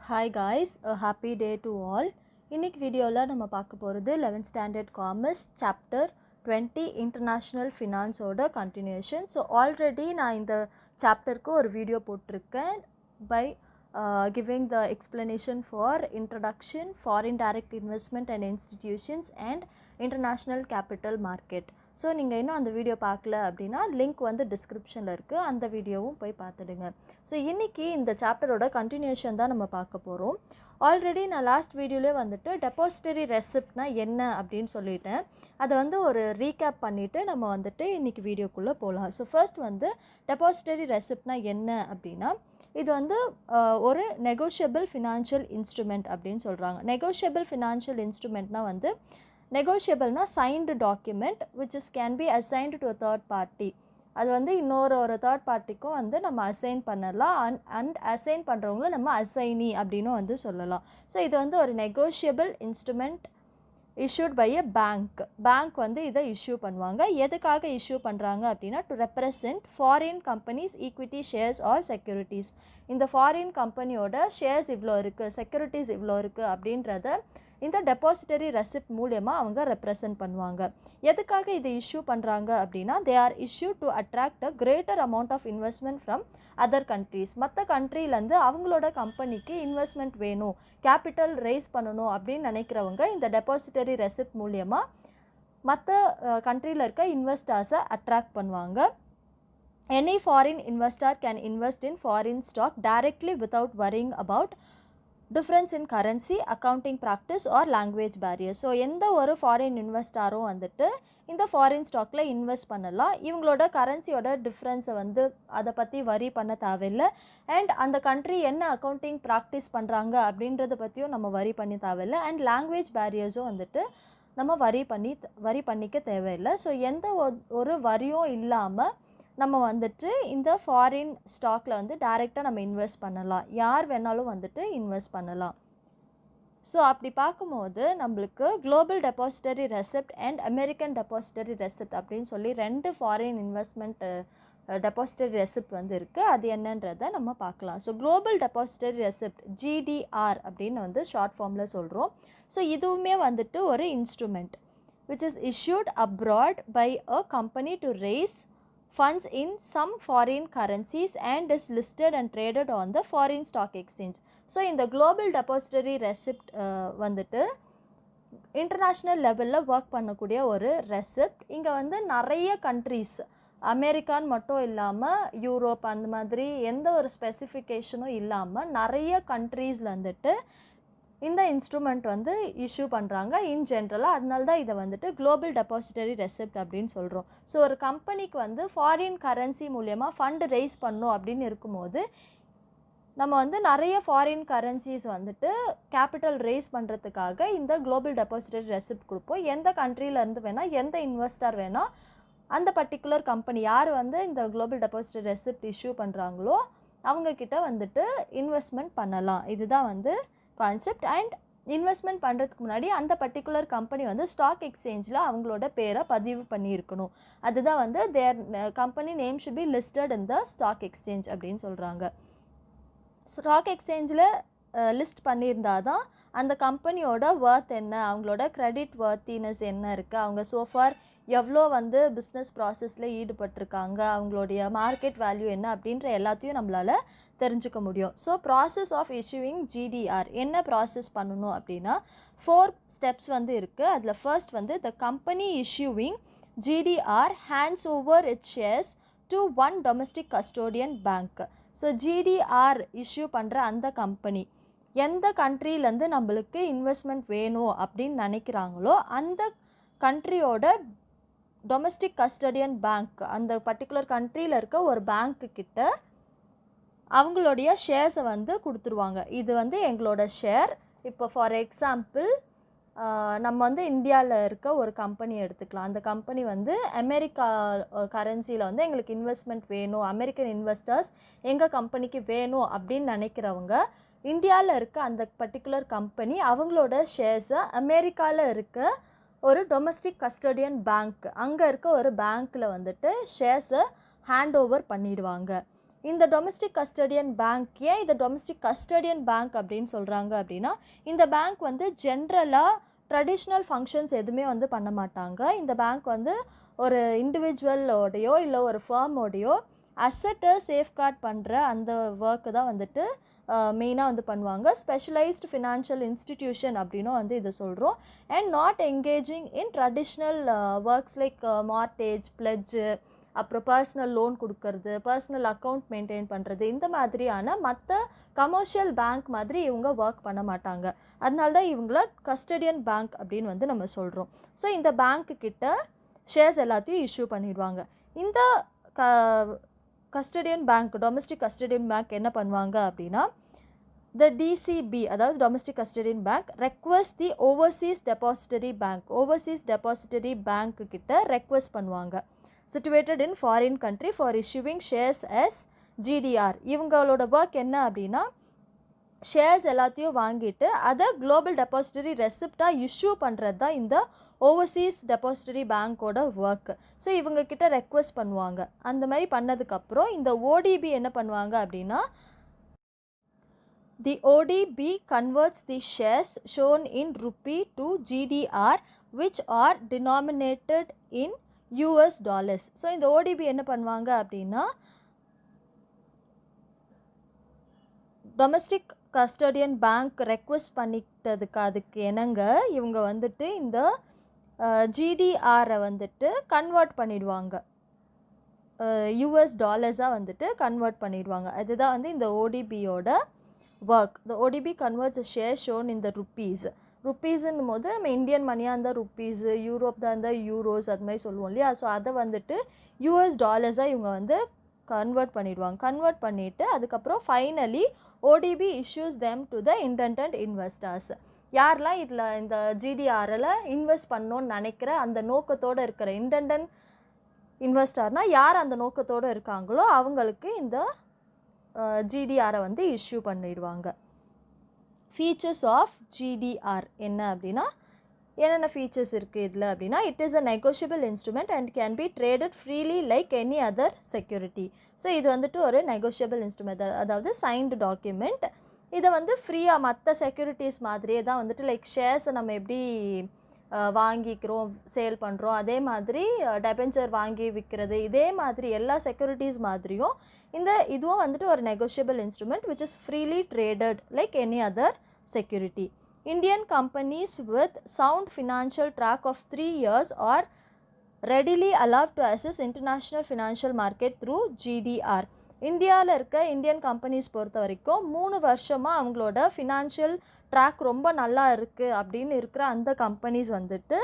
Hi guys, a happy day to all. இன்னைக்கு வீடியோவில் நம்ம பார்க்க போகிறது 11th standard commerce chapter 20 international ஃபினான்ஸோட கண்டினியூஷன். ஸோ ஆல்ரெடி நான் இந்த சாப்டருக்கு ஒரு வீடியோ போட்டிருக்கேன் by giving the explanation for introduction foreign direct investment and institutions and international capital market. So நீங்கள் இன்னும் அந்த வீடியோ பார்க்கல அப்படின்னா லிங்க் வந்து டிஸ்கிரிப்ஷனில் இருக்குது, அந்த வீடியோவும் போய் பார்த்துடுங்க. ஸோ இன்றைக்கி இந்த சாப்டரோட கண்டினியூஷன் தான் நம்ம பார்க்க போகிறோம். ஆல்ரெடி நான் லாஸ்ட் வீடியோவிலே வந்துட்டு டெபாசிட்டரி ரெசிப்ட்னா என்ன அப்படின்னு சொல்லிட்டேன். அதை வந்து ஒரு ரீகேப் பண்ணிவிட்டு நம்ம வந்துட்டு இன்றைக்கி வீடியோக்குள்ளே போகலாம். ஸோ ஃபர்ஸ்ட் வந்து டெபாசிட்டரி ரெசிப்ட்னா என்ன அப்படின்னா, இது வந்து ஒரு நெகோஷியபிள் ஃபினான்ஷியல் இன்ஸ்ட்ருமெண்ட் அப்படின்னு சொல்கிறாங்க. நெகோஷியபிள் ஃபினான்ஷியல் இன்ஸ்ட்ருமெண்ட்னால் வந்து நெகோஷியபிள்னா signed document which is can be assigned to a third party. அது வந்து ஒரு தேர்ட் பார்ட்டிக்கும் வந்து நம்ம அசைன் பண்ணலாம். அண்ட் அசைன் பண்ணுறவங்கள நம்ம அசைனி அப்படின்னு வந்து சொல்லலாம். ஸோ இது வந்து ஒரு negotiable instrument issued by a bank வந்து இதை இஷ்யூ பண்ணுவாங்க. எதுக்காக இஷ்யூ பண்ணுறாங்க அப்படின்னா, to represent foreign companies equity shares or securities. இந்த ஃபாரின் கம்பெனியோட ஷேர்ஸ் இவ்வளோ இருக்குது, செக்யூரிட்டிஸ் இவ்வளோ இருக்குது அப்படின்றத இந்த டெபாசிட்டரி ரெசிப்ட் மூலியமாக அவங்க ரெப்ரசன்ட் பண்ணுவாங்க. எதுக்காக இதை இஷ்யூ பண்ணுறாங்க அப்படின்னா, they are issue to attract a greater amount of investment from other countries. மற்ற கண்ட்ரிலேருந்து அவங்களோட கம்பெனிக்கு இன்வெஸ்ட்மெண்ட் வேணும், கேபிட்டல் ரைஸ் பண்ணணும் அப்படின்னு நினைக்கிறவங்க இந்த டெபாசிட்டரி ரெசிப்ட் மூலியமாக மற்ற கண்ட்ரியில் இருக்க இன்வெஸ்டர்ஸை அட்ராக்ட் பண்ணுவாங்க. Any foreign investor can invest in foreign stock directly without worrying about difference in currency, accounting practice or language barrier. So எந்த ஒரு ஃபாரின் இன்வெஸ்டாரும் வந்துட்டு இந்த ஃபாரின் ஸ்டாக்கில் இன்வெஸ்ட் பண்ணலாம். இவங்களோட கரன்சியோட டிஃப்ரென்ஸை வந்து அதை பற்றி வரி பண்ண தேவையில்லை. அண்ட் அந்த கண்ட்ரி என்ன அக்கௌண்டிங் ப்ராக்டிஸ் பண்ணுறாங்க அப்படின்றத பற்றியும் நம்ம வரி பண்ணி தேவையில்லை. அண்ட் லாங்குவேஜ் பேரியர்ஸும் வந்துட்டு நம்ம வரி பண்ணிக்க தேவையில்லை. ஸோ எந்த ஒரு வரியும் இல்லாமல் நம்ம வந்துட்டு இந்த ஃபாரின் ஸ்டாக்கில் வந்து டைரெக்டாக நம்ம இன்வெஸ்ட் பண்ணலாம். யார் வேணாலும் வந்துட்டு இன்வெஸ்ட் பண்ணலாம். ஸோ அப்படி பார்க்கும்போது நம்மளுக்கு global depository receipt and American depository receipt அப்படின்னு சொல்லி ரெண்டு ஃபாரின் இன்வெஸ்ட்மெண்ட் டெபாசிட்டரி ரெசிப்ட் வந்து இருக்குது. அது என்னன்றதை நம்ம பார்க்கலாம். So global depository receipt GDR அப்படின்னு வந்து ஷார்ட் ஃபார்மில் சொல்கிறோம். ஸோ இதுவுமே வந்துட்டு ஒரு instrument which is issued abroad by a company to raise funds in some foreign currencies and is listed and traded on the foreign stock exchange. So இந்த global depository receipt வந்துட்டு international லெவலில் work பண்ணக்கூடிய ஒரு receipt. இங்கே வந்து நிறைய countries, அமெரிக்கான்னு மட்டும் இல்லாமல் யூரோப், அந்த மாதிரி எந்த ஒரு ஸ்பெசிஃபிகேஷனும் இல்லாமல் நிறைய கண்ட்ரீஸில் வந்துட்டு இந்த இன்ஸ்ட்ருமெண்ட் வந்து இஷ்யூ பண்ணுறாங்க இன் ஜென்ரலாக. அதனால தான் இதை வந்துட்டு குளோபல் டெபாசிட்டரி ரெசிப்ட் அப்படின்னு சொல்கிறோம். ஸோ ஒரு கம்பெனிக்கு வந்து ஃபாரின் கரன்சி மூலயமா ஃபண்டு ரைஸ் பண்ணணும் அப்படின்னு இருக்கும்போது நம்ம வந்து நிறைய ஃபாரின் கரன்சிஸ் வந்துட்டு கேபிட்டல் ரைஸ் பண்ணுறதுக்காக இந்த குளோபல் டெபாசிட்டரி ரெசிப்ட் கொடுப்போம். எந்த கண்ட்ரியிலேருந்து வேணால், எந்த இன்வெஸ்டர் வேணால், அந்த பர்டிகுலர் கம்பெனி யார் வந்து இந்த குளோபல் டெபாசிட்டரி ரெசிப்ட் இஷ்யூ பண்ணுறாங்களோ அவங்கக்கிட்ட வந்துட்டு இன்வெஸ்ட்மெண்ட் பண்ணலாம். இதுதான் வந்து கான்செப்ட். அண்ட் இன்வெஸ்ட்மெண்ட் பண்ணுறதுக்கு முன்னாடி அந்த பர்டிகுலர் கம்பெனி வந்து ஸ்டாக் எக்ஸ்சேஞ்சில் அவங்களோட பேரை பதிவு பண்ணியிருக்கணும். அதுதான் வந்து their company name should be listed in the stock exchange அப்படின்னு சொல்கிறாங்க. ஸ்டாக் எக்ஸ்சேஞ்சில் லிஸ்ட் பண்ணியிருந்தால் தான் அந்த கம்பெனியோட ஒர்த் என்ன, அவங்களோட கிரெடிட் வர்த்தினஸ் என்ன இருக்குது, அவங்க சோஃபார் எவ்வளோ வந்து பிஸ்னஸ் ப்ராசஸில் ஈடுபட்டிருக்காங்க, அவங்களுடைய மார்க்கெட் வேல்யூ என்ன அப்படின்ற எல்லாத்தையும் நம்மளால் தெரிஞ்சுக்க முடியும். So process of issuing GDR என்ன ப்ராசஸ் பண்ணணும் அப்படின்னா 4 ஸ்டெப்ஸ் வந்து இருக்குது. அதில் ஃபர்ஸ்ட் வந்து the company issuing GDR hands over its shares to one domestic custodian bank. So GDR issue பண்ணுற அந்த கம்பெனி எந்த கண்ட்ரிலேருந்து நம்மளுக்கு இன்வெஸ்ட்மெண்ட் வேணும் அப்படின்னு நினைக்கிறாங்களோ அந்த கண்ட்ரியோட டொமஸ்டிக் கஸ்டடியன் பேங்க், அந்த பர்டிகுலர் கண்ட்ரியில் இருக்க ஒரு பேங்க்கு கிட்ட அவங்களுடைய ஷேர்ஸை வந்து கொடுத்துருவாங்க. இது வந்து எங்களோட ஷேர். இப்போ ஃபார் எக்ஸாம்பிள் நம்ம வந்து இந்தியாவில் இருக்க ஒரு கம்பெனி எடுத்துக்கலாம். அந்த கம்பெனி வந்து அமெரிக்கா கரன்சியில் வந்து எங்களுக்கு இன்வெஸ்ட்மெண்ட் வேணும், அமெரிக்கன் இன்வெஸ்டர்ஸ் எங்கள் கம்பெனிக்கு வேணும் அப்படின்னு நினைக்கிறவங்க இந்தியாவில் இருக்க அந்த பர்டிகுலர் கம்பெனி அவங்களோட ஷேர்ஸை அமெரிக்காவில் இருக்க ஒரு டொமஸ்டிக் கஸ்டோடியன் பேங்க், அங்கே இருக்க ஒரு பேங்க்கில் வந்துட்டு ஷேர்ஸை ஹேண்ட் ஓவர் பண்ணிடுவாங்க. இந்த டொமஸ்டிக் கஸ்டடியன் பேங்க் ஏன் இதை டொமஸ்டிக் கஸ்டடியன் பேங்க் அப்படின்னு சொல்கிறாங்க அப்படின்னா, இந்த பேங்க் வந்து ஜென்ரலாக ட்ரெடிஷ்னல் ஃபங்க்ஷன்ஸ் எதுவுமே வந்து பண்ண மாட்டாங்க. இந்த பேங்க் வந்து ஒரு இண்டிவிஜுவலோடையோ இல்லை ஒரு ஃபர்மோடையோ அசட்டை சேஃப்கார்ட் பண்ணுற அந்த ஒர்க்கு தான் வந்துட்டு மெயினாக வந்து பண்ணுவாங்க. ஸ்பெஷலைஸ்டு ஃபினான்ஷியல் இன்ஸ்டிடியூஷன் அப்படின்னும் வந்து இதை சொல்கிறோம். And not engaging in traditional works like mortgage, பிளட்ஜு, அப்புறம் பர்சனல் லோன் கொடுக்கறது, பர்சனல் அக்கௌண்ட் மெயின்டைன் பண்ணுறது, இந்த மாதிரியான மற்ற கமர்ஷியல் பேங்க் மாதிரி இவங்க ஒர்க் பண்ண மாட்டாங்க. அதனால தான் இவங்கள கஸ்டடியன் பேங்க் அப்படின்னு வந்து நம்ம சொல்கிறோம். ஸோ இந்த பேங்க்கு கிட்ட ஷேர்ஸ் எல்லாத்தையும் இஷ்யூ பண்ணிடுவாங்க. இந்த custodian bank, domestic custodian bank என்ன பண்ணுவாங்க அப்படின்னா, the DCB, அதாவது domestic custodian bank request the overseas depository bank, overseas depository bank கிட்ட ரெக்வஸ்ட் பண்ணுவாங்க, situated in foreign country for issuing shares as GDR. இவங்களோட ஒர்க் என்ன அப்படின்னா, ஷேர்ஸ் எல்லாத்தையும் வாங்கிட்டு அதை குளோபல் டெபாசிட்டரி ரெசிப்டாக இஷ்யூ பண்ணுறது தான் இந்த ஓவர்சீஸ் டெபாசிட்டரி பேங்க்கோட ஒர்க். ஸோ இவங்க கிட்ட ரெக்வஸ்ட் பண்ணுவாங்க. அந்த மாதிரி பண்ணதுக்கப்புறம் இந்த ஓடிபி என்ன பண்ணுவாங்க அப்படின்னா, the ODB converts the shares shown in rupee to GDR which are denominated in US dollars. So இந்த ODB என்ன பண்ணுவாங்க அப்படின்னா, டொமஸ்டிக் கஸ்டடியன் பேங்க் ரெக்வஸ்ட் பண்ணிட்டதுக்கு அதுக்கு என்னங்க இவங்க வந்துட்டு இந்த ஜிடிஆரை வந்துட்டு கன்வெர்ட் பண்ணிடுவாங்க, யூஎஸ் டாலர்ஸாக வந்துட்டு கன்வெர்ட் பண்ணிடுவாங்க. அதுதான் வந்து இந்த ஓடிபியோட work. The ODB converts share shown இந்த ருப்பீஸ். ருப்பீஸுன்னும் போது நம்ம இந்தியன் மணியாக இருந்தால் ருப்பீஸு, யூரோப் தான் இருந்தால் யூரோஸ், அது மாதிரி சொல்லுவோம் இல்லையா. ஸோ அதை வந்துட்டு யூஎஸ் டாலர்ஸாக இவங்க வந்து கன்வெர்ட் பண்ணிடுவாங்க. கன்வெர்ட் பண்ணிவிட்டு அதுக்கப்புறம் finally OTP issues them to the intended investors. யாரெல்லாம் இதில் இந்த ஜிடிஆரில் இன்வெஸ்ட் பண்ணணுன்னு நினைக்கிற அந்த நோக்கத்தோடு இருக்கிற இன்டெண்டன்ட் இன்வெஸ்டர்னால் யார் அந்த நோக்கத்தோடு இருக்காங்களோ அவங்களுக்கு இந்த ஜிடிஆரை வந்து இஷ்யூ பண்ணிடுவாங்க. ஃபீச்சர்ஸ் ஆஃப் ஜிடிஆர் என்ன அப்படின்னா, என்னென்ன ஃபீச்சர்ஸ் இருக்குது இதில் அப்படின்னா, it is a negotiable instrument and can be traded freely like any other security. So இது வந்துட்டு ஒரு நெகோஷியபிள் இன்ஸ்ட்ருமெண்ட், அதாவது சைன்டு டாக்குமெண்ட். இதை வந்து ஃப்ரீயாக மற்ற செக்யூரிட்டிஸ் மாதிரியே தான் வந்துட்டு லைக் ஷேர்ஸை நம்ம எப்படி வாங்கிக்கிறோம் சேல் பண்ணுறோம், அதே மாதிரி டெபென்ச்சர் வாங்கி விற்கிறது, இதே மாதிரி எல்லா செக்யூரிட்டிஸ் மாதிரியும் இதுவும் வந்துட்டு ஒரு negotiable instrument which is freely traded like any other security. Indian companies with sound financial track of 3 years are readily allowed to access international financial market through GDR. இந்தியாவில் இருக்க இந்தியன் கம்பெனிஸ் பொறுத்த வரைக்கும் 3 வருஷமாக அவங்களோட ஃபினான்ஷியல் ட்ராக் ரொம்ப நல்லா இருக்குது அப்படின்னு இருக்கிற அந்த கம்பெனிஸ் வந்துட்டு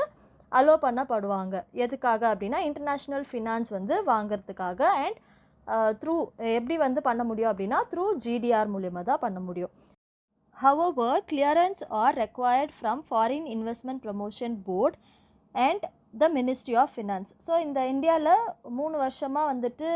அலோ பண்ணப்படுவாங்க. எதுக்காக அப்படின்னா, இன்டர்நேஷ்னல் ஃபினான்ஸ் வந்து வாங்கிறதுக்காக. அண்ட் த்ரூ எப்படி வந்து பண்ண முடியும் அப்படின்னா, த்ரூ ஜிடிஆர் மூலியமாக தான் பண்ண முடியும். However, clearance are required from Foreign Investment Promotion Board and the Ministry of Finance. So இந்த இந்தியாவில் 3 வருஷமாக வந்துட்டு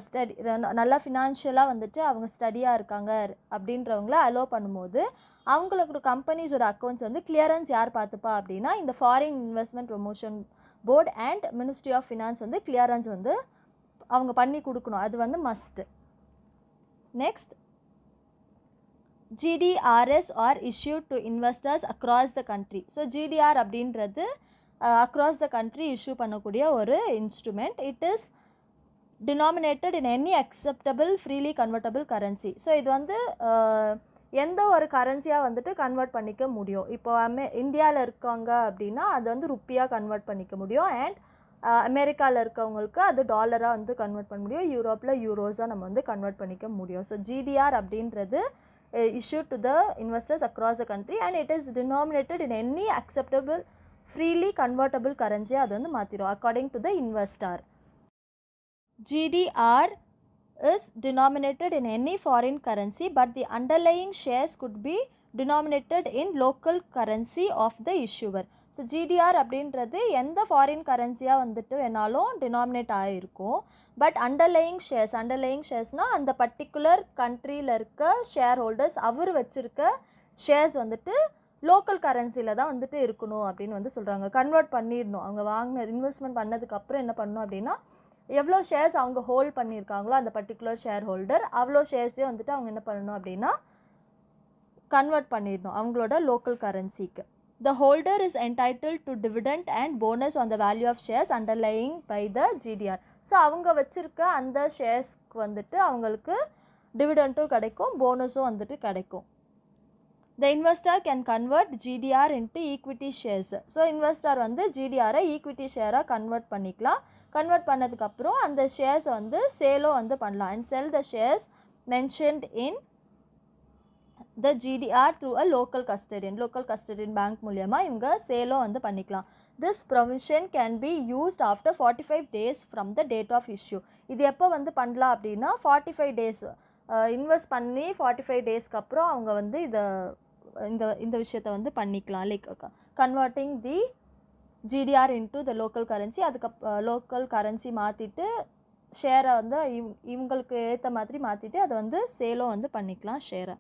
ஸ்டடி நல்லா ஃபினான்ஷியலாக வந்துட்டு அவங்க ஸ்டடியாக இருக்காங்க அப்படின்றவங்கள அலோ பண்ணும்போது அவங்களுக்கு கம்பெனிஸோட அக்கௌண்ட்ஸ் வந்து கிளியரன்ஸ் யார் பார்த்துப்பா அப்படின்னா, இந்த foreign investment promotion board and ministry of finance வந்து கிளியரன்ஸ் வந்து அவங்க பண்ணி கொடுக்கணும். அது வந்து must. Next, GDRs are issued to investors across the country. So GDR அப்படின்றது across the country இஷ்யூ பண்ணக்கூடிய ஒரு instrument. It is denominated in any acceptable freely convertible currency. So இது வந்து எந்த ஒரு கரன்சியாக வந்துட்டு கன்வெர்ட் பண்ணிக்க முடியும். இப்போ இந்தியாவில் இருக்காங்க அப்படின்னா அது வந்து ருப்பியாக கன்வெர்ட் பண்ணிக்க முடியும். அண்ட் அமெரிக்காவில் இருக்கவங்களுக்கு அது டாலராக வந்து கன்வெர்ட் பண்ண முடியும். யூரோப்பில் யூரோஸாக நம்ம வந்து கன்வெர்ட் பண்ணிக்க முடியும். ஸோ GDR அப்படின்றது issued to the investors across the country and it is denominated in any acceptable freely convertible currency. அது வந்து மாற்றிடும் according to the investor. GDR is denominated in any foreign currency but the underlying shares could be denominated in local currency of the issuer. So GDR அப்படின்றது எந்த foreign கரன்சியாக வந்துட்டு வேணாலும் டினாமினேட் ஆகிருக்கும். But underlying ஷேர்ஸ்னால் அந்த particular கண்ட்ரியில் இருக்க ஷேர் ஹோல்டர்ஸ் அவர் வச்சுருக்க shares வந்துட்டு லோக்கல் கரன்சியில் தான் வந்துட்டு இருக்கணும் அப்படின்னு வந்து சொல்கிறாங்க. கன்வெர்ட் பண்ணிடணும். அவங்க இன்வெஸ்ட்மெண்ட் பண்ணதுக்கப்புறம் என்ன பண்ணணும் அப்படின்னா எவ்வளோ ஷேர்ஸ் அவங்க ஹோல்ட் பண்ணியிருக்காங்களோ அந்த பர்டிகுலர் ஷேர் ஹோல்டர் அவ்வளோ ஷேர்ஸையும் வந்துட்டு அவங்க என்ன பண்ணணும் அப்படின்னா கன்வெர்ட் பண்ணிடணும் அவங்களோட local கரன்சிக்கு. The holder is entitled to dividend and bonus on the value of shares underlying by the GDR. So அவங்க வச்சுருக்க அந்த ஷேர்ஸ்க்கு வந்துட்டு அவங்களுக்கு டிவிடெண்ட்டும் கிடைக்கும், போனஸும் வந்துட்டு கிடைக்கும். The investor can convert GDR into equity shares. So investor வந்து ஜிடிஆரை ஈக்விட்டி ஷேராக கன்வெர்ட் பண்ணிக்கலாம். கன்வெர்ட் பண்ணதுக்கப்புறம் அந்த ஷேர்ஸை வந்து சேலும் வந்து பண்ணலாம். And sell the shares mentioned in the GDR through a local custodian bank மூலமா இவங்க சேலும் வந்து பண்ணிக்கலாம். This provision can be used after 45 days from the date of issue. இது எப்போ வந்து பண்ணலாம் அப்படின்னா 45 days இன்வெஸ்ட் பண்ணி 45 டேஸ்க்கு அப்புறம் அவங்க வந்து இந்த விஷயத்தை வந்து பண்ணிக்கலாம். Like converting the GDR into the local currency. அதுக்கு லோக்கல் கரன்சி மாற்றிட்டு ஷேரை வந்து இவங்களுக்கு ஏற்ற மாதிரி மாற்றிட்டு அதை வந்து சேலும் வந்து பண்ணிக்கலாம் ஷேரை.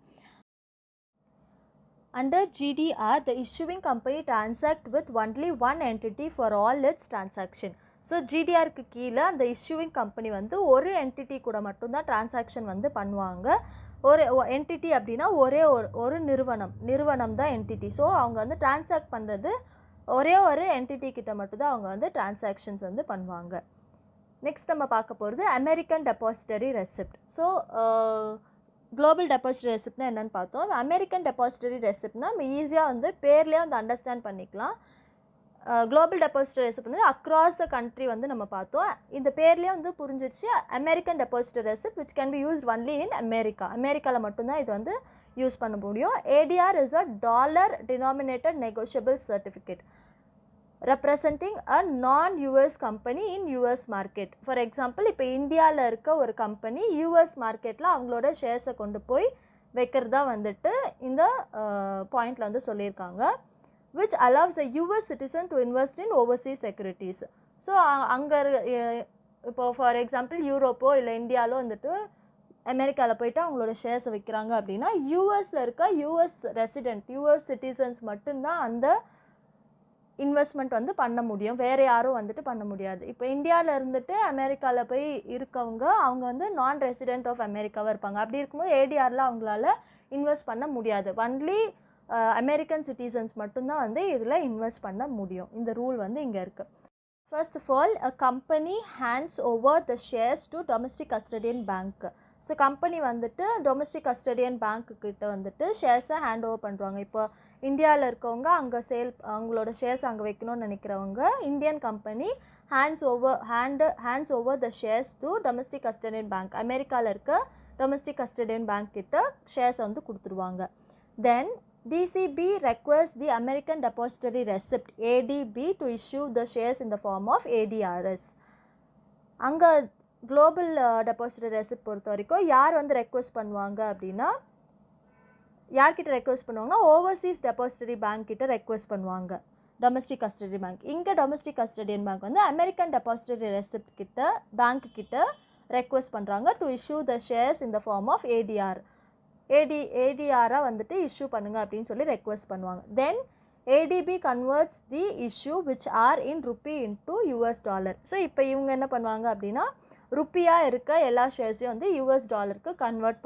Under GDR, the issuing company transact with only one entity for all its transaction. So ஜிடிஆருக்கு கீழே அந்த இஷ்யூவிங் கம்பெனி வந்து ஒரு என்டிட்டி கூட மட்டும்தான் டிரான்சாக்ஷன் வந்து பண்ணுவாங்க. ஒரு என்டிட்டி அப்படின்னா ஒரு நிறுவனம் தான் என்டிட்டி. ஸோ அவங்க வந்து டிரான்சாக்ட் பண்ணுறது ஒரு என்டிட்டி கிட்ட மட்டும்தான் அவங்க வந்து டிரான்சாக்ஷன்ஸ் வந்து பண்ணுவாங்க. நெக்ஸ்ட் நம்ம பார்க்க போகிறது American depository receipt. So global depository ரெசிப்ட்னா என்னென்னு பார்த்தோம். அமெரிக்கன் டெபாசிட்டரி ரெசிப்ட்னா நம்ம ஈஸியாக வந்து பேர்லேயே வந்து அண்டர்ஸ்டாண்ட் பண்ணிக்கலாம். குளோபல் டெபாசிட்டரி ரெசிப்ட் வந்து அக்ராஸ் த கண்ட்ரி வந்து நம்ம பார்த்தோம். இந்த பேர்லேயே வந்து புரிஞ்சிச்சு. American depository receipt which can be used only in அமெரிக்காவில் மட்டும்தான் இது வந்து யூஸ் பண்ண முடியும். ADR is a dollar denominated negotiable certificate representing a non-US company in US market. For example இப்போ இந்தியாவில் இருக்க ஒரு கம்பெனி யூஎஸ் மார்க்கெட்டில் அவங்களோட ஷேர்ஸை கொண்டு போய் வைக்கிறதா வந்துட்டு இந்த பாயிண்டில் வந்து சொல்லியிருக்காங்க. which allows a US citizen to invest in overseas securities. So அங்கே இப்போ ஃபார் எக்ஸாம்பிள் யூரோப்போ இல்லை இந்தியாவிலோ வந்துட்டு அமெரிக்காவில் போய்ட்டு அவங்களோட ஷேர்ஸை வைக்கிறாங்க அப்படின்னா யூஎஸில் இருக்க யூஎஸ் சிட்டிசன்ஸ் மட்டும்தான் அந்த இன்வெஸ்ட்மெண்ட் வந்து பண்ண முடியும், வேறு யாரும் வந்துட்டு பண்ண முடியாது. இப்போ இந்தியாவில் இருந்துட்டு அமெரிக்காவில் போய் அவங்க வந்து நான் ரெசிடென்ட் ஆஃப் அமெரிக்காவாக இருப்பாங்க. அப்படி இருக்கும்போது ஏடிஆரில் அவங்களால இன்வெஸ்ட் பண்ண முடியாது. ஒன்லி அமெரிக்கன் சிட்டிசன்ஸ் மட்டும்தான் வந்து இதில் இன்வெஸ்ட் பண்ண முடியும். இந்த ரூல் வந்து இங்கே இருக்குது. First of all, a company hands over the shares to domestic custodian bank. So company வந்துட்டு டொமஸ்டிக் கஸ்டடியன் பேங்க்குக்கிட்ட வந்துட்டு ஷேர்ஸை ஹேண்ட் ஓவர் பண்ணுறாங்க. இப்போ இந்தியாவில் இருக்கவங்க அங்கே அவங்களோட ஷேர்ஸ் அங்கே வைக்கணும்னு நினைக்கிறவங்க Indian company hands over the shares to domestic custodian bank. அமெரிக்காவில் இருக்க டொமஸ்டிக் கஸ்டடியன் பேங்க் கிட்ட ஷேர்ஸ் வந்து கொடுத்துருவாங்க. தென் DCB requests the American Depository Receipt ADB to issue the shares in the form of ADRs. அங்கே global depository receipt பொறுத்த வரைக்கும் யார் வந்து ரெக்வெஸ்ட் பண்ணுவாங்க அப்படின்னா யார்கிட்ட ரெக்வெஸ்ட் பண்ணுவாங்கன்னா ஓவர்சீஸ் டெபாசிட்டரி பேங்க் கிட்ட ரெக்வெஸ்ட் பண்ணுவாங்க. Domestic custody bank. இங்கே டொமஸ்டிக் கஸ்டடியன் பேங்க் வந்து அமெரிக்கன் டெபாசிட்டரி ரெசிப்ட் கிட்ட பேங்க் கிட்ட ரெக்வெஸ்ட் பண்ணுறாங்க to issue the shares in the form of ஏடிஆராக வந்துட்டு இஷ்யூ பண்ணுங்கள் அப்படின்னு சொல்லி ரெக்வெஸ்ட் பண்ணுவாங்க. Then ADB converts the issue which are in rupee into US dollar. So இப்போ இவங்க என்ன பண்ணுவாங்க அப்படின்னா ருப்பியாக இருக்க எல்லா ஷேர்ஸையும் வந்து US டாலருக்கு கன்வெர்ட்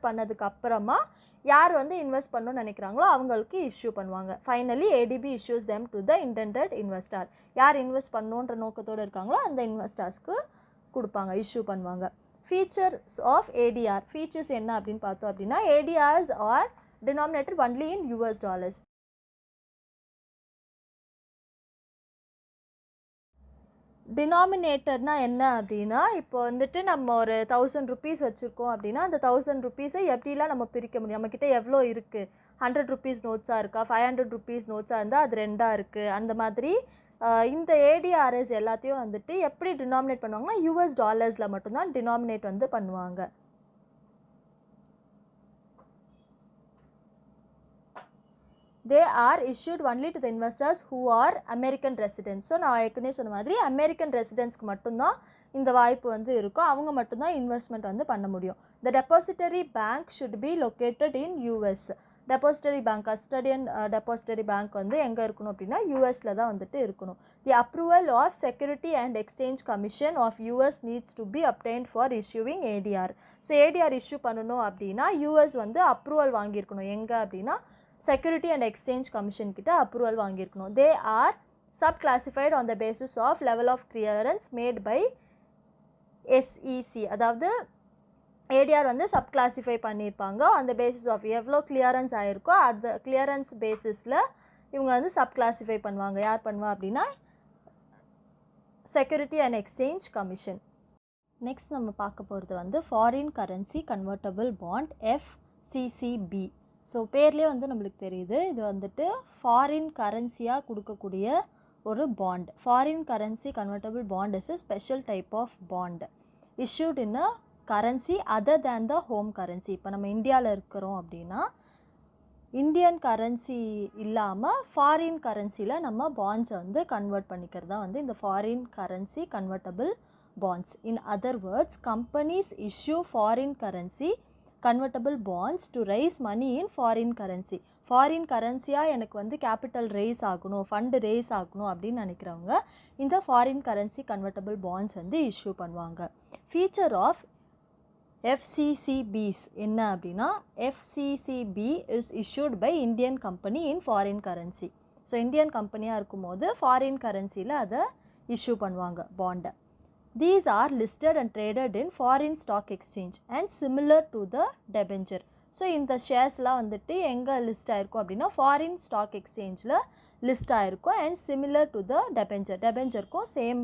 பண்ணதுக்கு அப்புறமா யார் வந்து இன்வெஸ்ட் பண்ணணும்னு நினைக்கிறாங்களோ அவங்களுக்கு இஷ்யூ பண்ணுவாங்க. Finally ADB issues them to the intended investor. யார் இன்வெஸ்ட் பண்ணணுன்ற நோக்கத்தோடு இருக்காங்களோ அந்த இன்வெஸ்டர்ஸ்க்கு கொடுப்பாங்க, இஷ்யூ பண்ணுவாங்க. Features of ADR. ஃபீச்சர்ஸ் என்ன அப்படின்னு பார்த்தோம் அப்படின்னா ADRs are denominated only in US dollars. டினாமினேட்டர்னா என்ன அப்படின்னா இப்போ வந்துட்டு நம்ம ஒரு 1000 ருபீஸ் வச்சுருக்கோம் அப்படின்னா அந்த 1000 ருபீஸை எப்படிலாம் நம்ம பிரிக்க முடியும், நம்மக்கிட்ட எவ்வளோ இருக்குது, 100 ருபீஸ் நோட்ஸாக இருக்கா, 500 ருபீஸ் நோட்ஸாக இருந்தால் அது 2ஆக இருக்குது. அந்த மாதிரி இந்த ஏடிஆர்எஸ் எல்லாத்தையும் வந்துட்டு எப்படி டினாமினேட் பண்ணுவாங்கன்னா US டாலர்ஸில் மட்டும்தான் டினாமினேட் வந்து பண்ணுவாங்க. They are issued only to the investors who are American residents. So நான் ஏற்கனவே சொன்ன மாதிரி அமெரிக்கன் ரெசிடென்ட்ஸ்க்கு மட்டும்தான் இந்த வாய்ப்பு வந்து இருக்கும், அவங்க மட்டும்தான் இன்வெஸ்ட்மெண்ட் வந்து பண்ண முடியும். The depository bank should be located in US. Depository bank custodian depository bank வந்து எங்கே இருக்கணும் அப்படின்னா யூஎஸில் தான் வந்துட்டு இருக்கணும். The approval of security and exchange commission of US needs to be obtained for issuing ADR. So ADR issue பண்ணணும் அப்படின்னா யூஎஸ் வந்து அப்ரூவல் வாங்கியிருக்கணும். எங்கே அப்படின்னா செக்யூரிட்டி அண்ட் எக்ஸ்சேஞ்ச் கமிஷன் கிட்ட அப்ரூவல் வாங்கியிருக்கணும். They are subclassified on the basis of level of clearance made by SEC. அதாவது ADR வந்து சப்கிளாசிஃபை பண்ணியிருப்பாங்க. அந்த பேசிஸ் ஆஃப் எவ்வளோ கிளியரன்ஸ் ஆகிருக்கோ அந்த கிளியரன்ஸ் பேசிஸில் இவங்க வந்து சப்கிளாசிஃபை பண்ணுவாங்க. யார் பண்ணுவா அப்படின்னா security and exchange commission. Next நம்ம பார்க்க போகிறது வந்து foreign currency convertible bond FCCB. So பேர்லேயே வந்து நம்மளுக்கு தெரியுது இது வந்துட்டு ஃபாரின் கரன்சியாக கொடுக்கக்கூடிய ஒரு bond. Foreign currency convertible bond is a special type of bond issued in a currency other than the home currency. இப்போ நம்ம இந்தியாவில் இருக்கிறோம் அப்படின்னா இந்தியன் கரன்சி இல்லாமல் ஃபாரின் கரன்சியில் நம்ம பாண்ட்ஸை வந்து கன்வெர்ட் பண்ணிக்கிறது தான் வந்து இந்த foreign currency convertible bonds. In other words companies issue foreign currency convertible bonds to raise money in foreign currency. Foreign கரன்சியாக எனக்கு வந்து கேபிட்டல் ரைஸ் ஆகணும், ஃபண்டு ரைஸ் ஆகணும் அப்படின்னு நினைக்கிறவங்க இந்த ஃபாரின் கரன்சி கன்வெர்ட்டபிள் பாண்ட்ஸ் வந்து இஷ்யூ பண்ணுவாங்க. ஃபீச்சர் ஆஃப் FCCBs என்ன அப்படின்னா FCCB is issued by Indian company in foreign currency. So Indian கம்பெனியாக இருக்கும்போது ஃபாரின் கரன்சியில் அதை இஷ்யூ பண்ணுவாங்க பாண்டை. These are listed and traded in foreign stock exchange and similar to the debenture. So இந்த ஷேர்ஸ்லாம் வந்துட்டு எங்கே லிஸ்ட் ஆகிருக்கும் அப்படின்னா ஃபாரின் ஸ்டாக் எக்ஸ்சேஞ்சில் லிஸ்ட் ஆகிருக்கும் அண்ட் சிமிலர் டு த டெபெஞ்சருக்கும் சேம்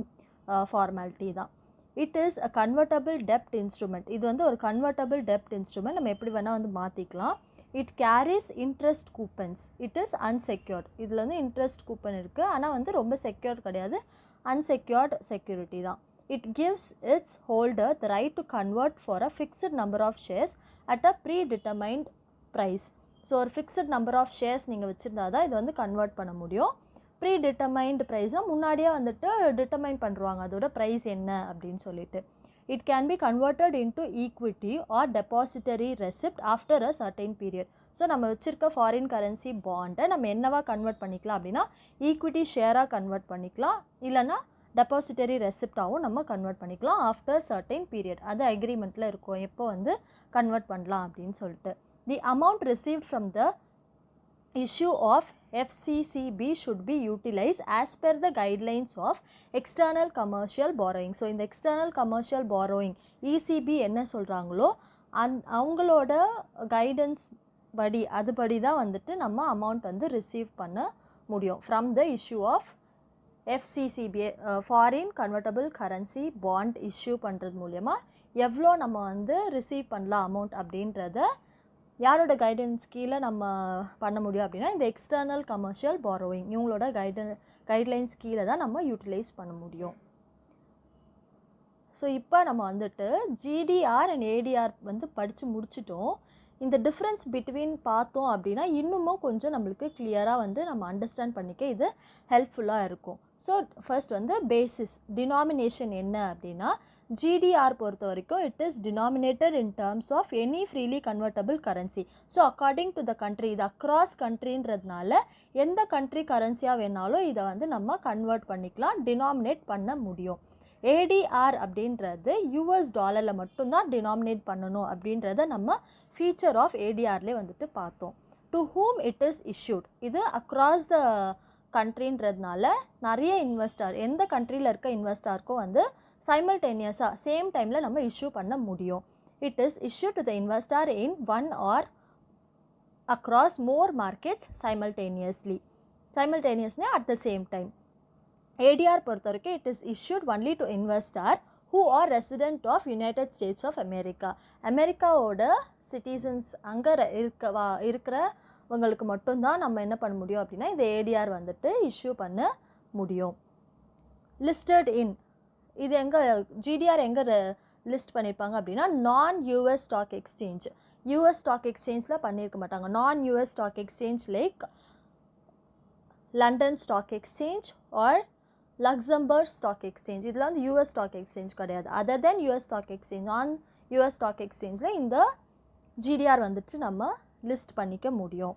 ஃபார்மாலிட்டி தான். இட் இஸ் அ கன்வெர்ட்டபிள் டெப்ட் இன்ஸ்ட்ருமெண்ட். இது வந்து ஒரு கன்வெர்ட்டபிள் டெப்ட் இன்ஸ்ட்ருமெண்ட். நம்ம எப்படி வேணால் வந்து மாற்றிக்கலாம். It carries interest coupons. It is unsecured. இதில் வந்து இன்ட்ரெஸ்ட் கூப்பன் இருக்குது, ஆனால் வந்து ரொம்ப செக்யூர்ட் கிடையாது, அன்செக்யூர்ட் செக்யூரிட்டி தான். It gives its holder the right to convert for a fixed number of shares at a predetermined price. So ஒரு fixed number of shares நீங்கள் வச்சுருந்தா தான் இது வந்து கன்வெர்ட் பண்ண முடியும். ப்ரீடிட்டர்மைண்ட் ப்ரைஸாக முன்னாடியே வந்துட்டு டிட்டர்மைன் பண்ணுவாங்க அதோட ப்ரைஸ் என்ன அப்படின்னு சொல்லிட்டு. It can be converted into equity or depositary receipt after a certain period. So நம்ம வச்சுருக்க ஃபாரின் கரன்சி பாண்டை நம்ம என்னவா கன்வெர்ட் பண்ணிக்கலாம் அப்படின்னா ஈக்விட்டி ஷேராக கன்வெர்ட் பண்ணிக்கலாம், இல்லைனா டெபாசிட்டரி ரெசிப்டாகவும் நம்ம கன்வெர்ட் பண்ணிக்கலாம் ஆஃப்டர் சர்டைன் பீரியட். அது அக்ரிமெண்ட்டில் இருக்கும் எப்போ வந்து கன்வெர்ட் பண்ணலாம் அப்படின்னு சொல்லிட்டு. The amount received from the issue of FCCB should be utilized as per the guidelines of external commercial borrowing. So இந்த எக்ஸ்டர்னல் கமர்ஷியல் borrowing ECB என்ன சொல்கிறாங்களோ அவங்களோட கைடன்ஸ் படி அதுபடி தான் வந்துட்டு நம்ம அமௌண்ட் வந்து ரிசீவ் பண்ண முடியும் from the issue of FCCB foreign convertible currency bond issue பண்ணுறது மூலயமா எவ்வளோ நம்ம வந்து ரிசீவ் பண்ணலாம் அமௌண்ட் அப்படின்றத யாரோட கைடன்ஸ் கீழே நம்ம பண்ண முடியும் அப்படின்னா இந்த எக்ஸ்டர்னல் கமர்ஷியல் borrowing இவங்களோட கைட்லைன்ஸ் கீழே தான் நம்ம யூட்டிலைஸ் பண்ண முடியும். ஸோ இப்போ நம்ம வந்துட்டு GDR அண்ட் ADR வந்து படித்து முடிச்சிட்டோம். இந்த டிஃப்ரென்ஸ் பிட்வீன் பார்த்தோம் அப்படின்னா இன்னமும் கொஞ்சம் நம்மளுக்கு கிளியராக வந்து நம்ம அண்டர்ஸ்டாண்ட் பண்ணிக்க இது ஹெல்ப்ஃபுல்லாக இருக்கும். ஸோ ஃபர்ஸ்ட் வந்து பேசிஸ் டினாமினேஷன் என்ன அப்படின்னா GDR பொறுத்த வரைக்கும் it is denominated in terms of any freely convertible currency. So according to the country, இது அக்ராஸ் கண்ட்ரின்றதுனால எந்த கண்ட்ரி கரன்சியாக வேணாலும் இதை வந்து நம்ம கன்வெர்ட் பண்ணிக்கலாம், டினாமினேட் பண்ண முடியும். ADR அப்படின்றது US டாலரில் மட்டும்தான் டினாமினேட் பண்ணணும் அப்படின்றத நம்ம ஃபீச்சர் ஆஃப் ADRலே வந்துட்டு பார்த்தோம். To whom it is issued, இது அக்ராஸ் த கண்ட்ரின்றதுனால நிறைய இன்வெஸ்டர் எந்த கண்ட்ரியில் இருக்க இன்வெஸ்டருக்கும் வந்து சைமல்டேனியஸாக சேம் டைமில் நம்ம இஷ்யூ பண்ண முடியும். It is issue to the investor in one or across more markets simultaneously at the same time. ADR பொறுத்த வரைக்கும் it is issued only to investor who are resident of United States of America. அமெரிக்காவோட citizens அங்கே இருக்கிறவங்களுக்கு மட்டும்தான் நம்ம என்ன பண்ண முடியும் அப்படின்னா இந்த ADR வந்துட்டு இஷ்யூ பண்ண முடியும். லிஸ்டட் இன், இது எங்கே GDR எங்கே லிஸ்ட் பண்ணியிருப்பாங்க அப்படின்னா நான் US stock exchange. US stock எக்ஸ்சேஞ்சில் பண்ணியிருக்க மாட்டாங்க. நான் US stock exchange like London stock exchange or Luxembourg stock exchange, இதில் வந்து US ஸ்டாக் எக்ஸ்சேஞ்ச் கிடையாது. Other then US stock exchange, நான் US ஸ்டாக் எக்ஸ்சேஞ்சில் இந்த GDR வந்துட்டு நம்ம லிஸ்ட் பண்ணிக்க முடியும்.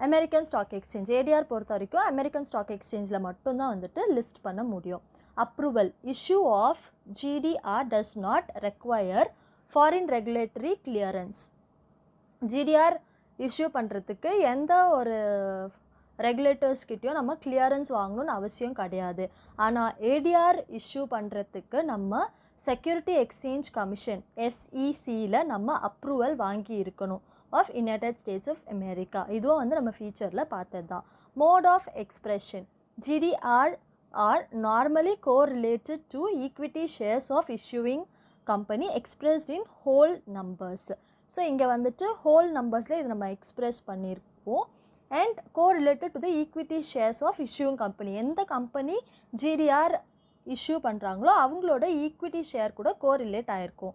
அமெரிக்கன் ஸ்டாக் எக்ஸ்சேஞ்ச் ஏடிஆர் பொறுத்த வரைக்கும் அமெரிக்கன் ஸ்டாக் எக்ஸ்சேஞ்சில் மட்டும்தான் வந்துட்டு லிஸ்ட் பண்ண முடியும். Approval issue of GDR does not require foreign regulatory clearance. GDR issue பண்ணுறதுக்கு எந்த ஒரு ரெகுலேட்டர்ஸ்கிட்டையும் நம்ம கிளியரன்ஸ் வாங்கணும்னு அவசியம் கிடையாது. ஆனால் ADR இஷ்யூ பண்ணுறதுக்கு நம்ம செக்யூரிட்டி எக்ஸ்சேஞ்ச் கமிஷன் SECயில் நம்ம அப்ரூவல் வாங்கி இருக்கணும் of United States of America. இதுவும் வந்து நம்ம ஃபீச்சரில் பார்த்தது தான். Mode of expression GDR are normally correlated to equity shares of issuing company expressed in whole numbers. So இங்கே வந்துட்டு ஹோல் நம்பர்ஸில் இது நம்ம எக்ஸ்ப்ரெஸ் பண்ணியிருக்கோம். And correlated to the equity shares of issuing company. எந்த கம்பெனி GDR இஷ்யூ பண்ணுறாங்களோ அவங்களோட equity share கூட கோரிலேட் ஆகிருக்கும்.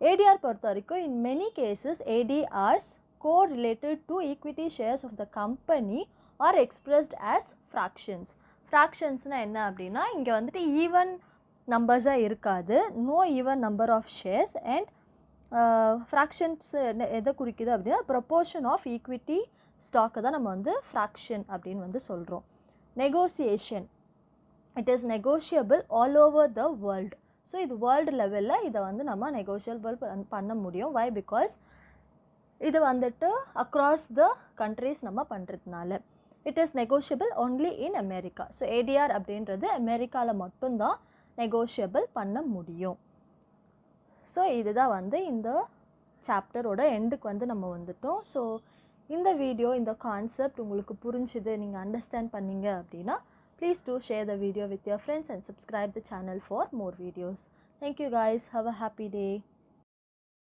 ADR பொறுத்த வரைக்கும் in many cases ADRs correlated to equity shares of the company are expressed as fractions. ஃப்ராக்ஷன்ஸ்னால் என்ன அப்படின்னா இங்கே வந்துட்டு ஈவன் நம்பர்ஸாக இருக்காது. No even number of shares. And fractions எதை குறிக்குது அப்படின்னா ப்ரொப்போர்ஷன் ஆஃப் ஈக்விட்டி ஸ்டாக்கை தான் நம்ம வந்து ஃப்ராக்ஷன் அப்படின்னு வந்து சொல்கிறோம். Negotiation it is negotiable all over the world. So இது வேர்ல்டு லெவலில் இதை வந்து நம்ம நெகோஷியபிள் பண்ண முடியும். வை? பிகாஸ் இது வந்துட்டு அக்ராஸ் த கண்ட்ரீஸ் நம்ம பண்ணுறதுனால. It is negotiable only in America. So ADR அப்படின்றது அமெரிக்காவில் மட்டும்தான் நெகோஷியபிள் பண்ண முடியும். ஸோ இதுதான் வந்து இந்த சாப்டரோட எண்டுக்கு வந்து நம்ம வந்துட்டோம். ஸோ இந்த வீடியோ இந்த கான்செப்ட் உங்களுக்கு புரிஞ்சுது, நீங்கள் அண்டர்ஸ்டாண்ட் பண்ணீங்க அப்படின்னா please do share the video with your friends and subscribe the channel for more videos. Thank you guys. Have a happy day.